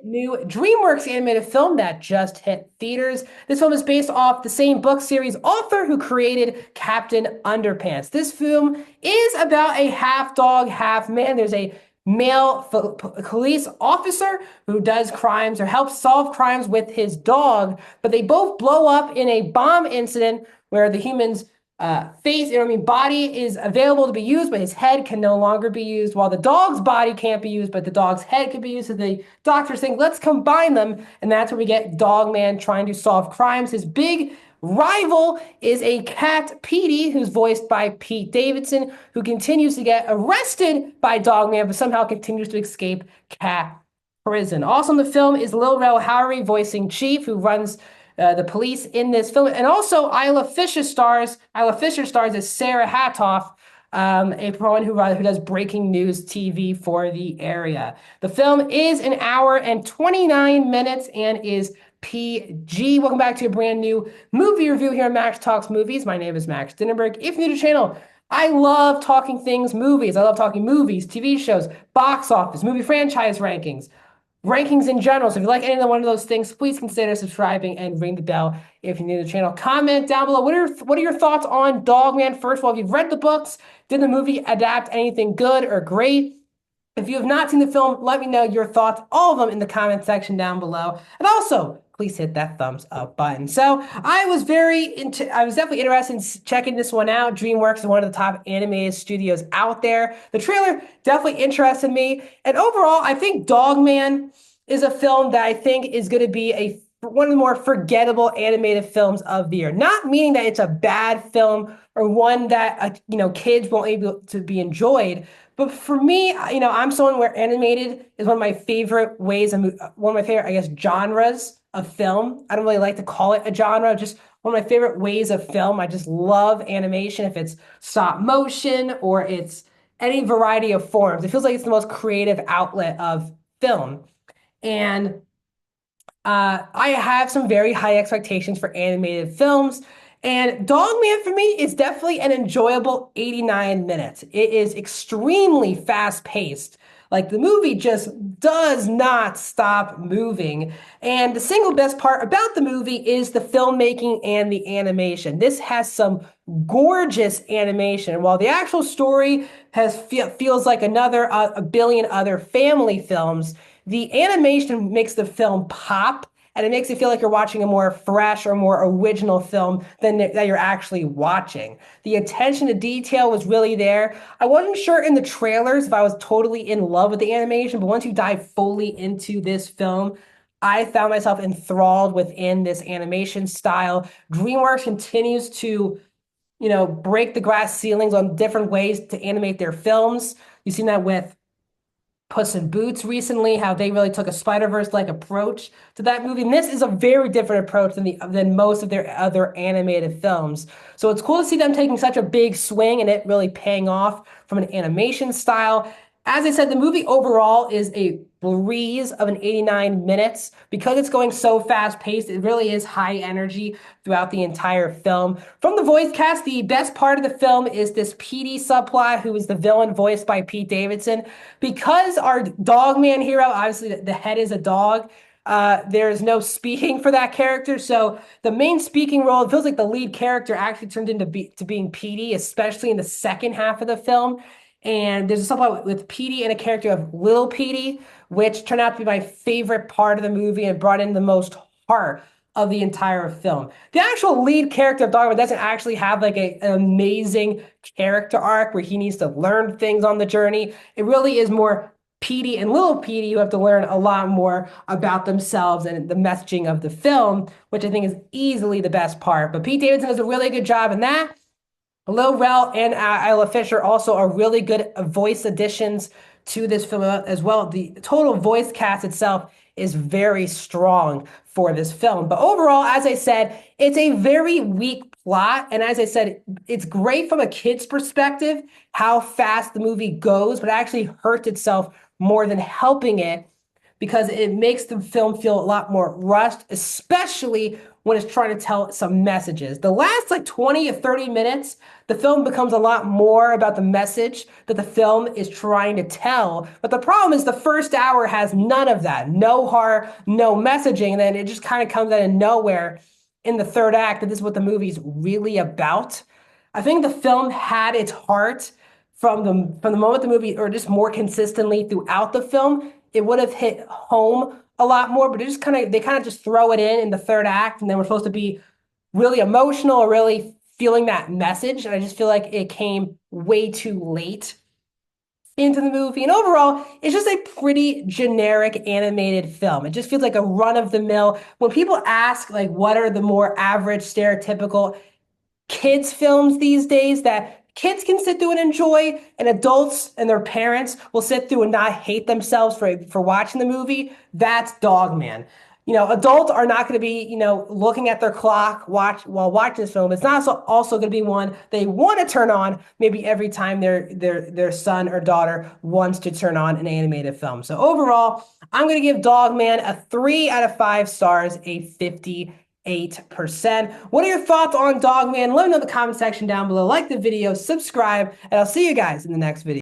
New DreamWorks animated film that just hit theaters. This film is based off the same book series author who created Captain Underpants. This film is about a half dog, half man. There's a male police officer who does crimes or helps solve crimes with his dog, but they both blow up in a bomb incident where the humans face, body is available to be used, but his head can no longer be used, while the dog's body can't be used, but the dog's head can be used. So the doctors think, let's combine them. And that's where we get Dogman trying to solve crimes. His big rival is a cat, Petey, who's voiced by Pete Davidson, who continues to get arrested by Dogman, but somehow continues to escape cat prison. Also in the film is Lil Rel Howery voicing Chief, who runs the police in this film, and also Isla Fisher stars. Isla Fisher stars as Sarah Hatoff, a one who does breaking news TV for the area. The film is an hour and 29 minutes and is PG. Welcome back to a brand new movie review here on Max Talks Movies. My name is Max Dinenberg. If you're new to the channel, I love talking things movies. I love talking movies, TV shows, box office, movie franchise rankings in general. So if you like any of one of those things, please consider subscribing and ring the bell if you're new to the channel. Comment down below. What are your thoughts on Dogman? First of all, if you've read the books, did the movie adapt anything good or great? If you have not seen the film, let me know your thoughts, all of them in the comment section down below. And also, please hit that thumbs up button. So I was definitely interested in checking this one out. DreamWorks is one of the top animated studios out there. The trailer definitely interested me. And overall, I think Dogman is a film that I think is going to be one of the more forgettable animated films of the year. Not meaning that it's a bad film or one that kids won't be able to be enjoyed, but for me, I'm someone where animated is one of my favorite ways, one of my favorite, I guess, genres of film. I don't really like to call it a genre, just one of my favorite ways of film. I just love animation, if it's stop motion or it's any variety of forms. It feels like it's the most creative outlet of film. And I have some very high expectations for animated films. And Dogman for me is definitely an enjoyable 89 minutes. It is extremely fast paced. Like the movie just does not stop moving. And the single best part about the movie is the filmmaking and the animation. This has some gorgeous animation. While the actual story feels like a billion other family films, the animation makes the film pop, and it makes it feel like you're watching a more fresh or more original film than that you're actually watching. The attention to detail was really there. I wasn't sure in the trailers if I was totally in love with the animation, but once you dive fully into this film, I found myself enthralled within this animation style. DreamWorks continues to, break the glass ceilings on different ways to animate their films. You've seen that with Puss in Boots recently, how they really took a Spider-Verse-like approach to that movie. And this is a very different approach than most of their other animated films. So it's cool to see them taking such a big swing and it really paying off from an animation style. As I said, the movie overall is a breeze of an 89 minutes. Because it's going so fast paced, it really is high energy throughout the entire film. From the voice cast, the best part of the film is this Petey subplot, who is the villain voiced by Pete Davidson. Because our Dogman hero, obviously the head is a dog, there is no speaking for that character. So the main speaking role, it feels like the lead character actually turned into being Petey, especially in the second half of the film. And there's a subplot with Petey and a character of Little Petey, which turned out to be my favorite part of the movie and brought in the most heart of the entire film. The actual lead character of Dogman doesn't actually have like an amazing character arc where he needs to learn things on the journey. It really is more Petey and Little Petey who have to learn a lot more about themselves and the messaging of the film, which I think is easily the best part. But Pete Davidson does a really good job in that. Lil Rel and Isla Fisher also are really good voice additions to this film as well. The total voice cast itself is very strong for this film. But overall, as I said, it's a very weak plot. And as I said, it's great from a kid's perspective, how fast the movie goes, but it actually hurts itself more than helping it because it makes the film feel a lot more rushed, especially when it's trying to tell some messages. The last like 20 or 30 minutes, the film becomes a lot more about the message that the film is trying to tell. But the problem is the first hour has none of that. No horror, no messaging. And then it just kind of comes out of nowhere in the third act that this is what the movie's really about. I think the film had its heart from the moment the movie, or just more consistently throughout the film, it would have hit home a lot more. But they kind of just throw it in the third act, and then we're supposed to be really emotional or really feeling that message. And I just feel like it came way too late into the movie. And overall, it's just a pretty generic animated film. It just feels like a run of the mill. When people ask, like, what are the more average, stereotypical kids' films these days that kids can sit through and enjoy, and adults and their parents will sit through and not hate themselves for watching the movie, that's Dogman. Adults are not going to be, looking at their clock while watching this film. It's not also going to be one they want to turn on maybe every time their son or daughter wants to turn on an animated film. So overall, I'm going to give Dogman a 3 out of 5 stars, a 58%. What are your thoughts on Dogman? Let me know in the comment section down below. Like the video, subscribe, and I'll see you guys in the next video.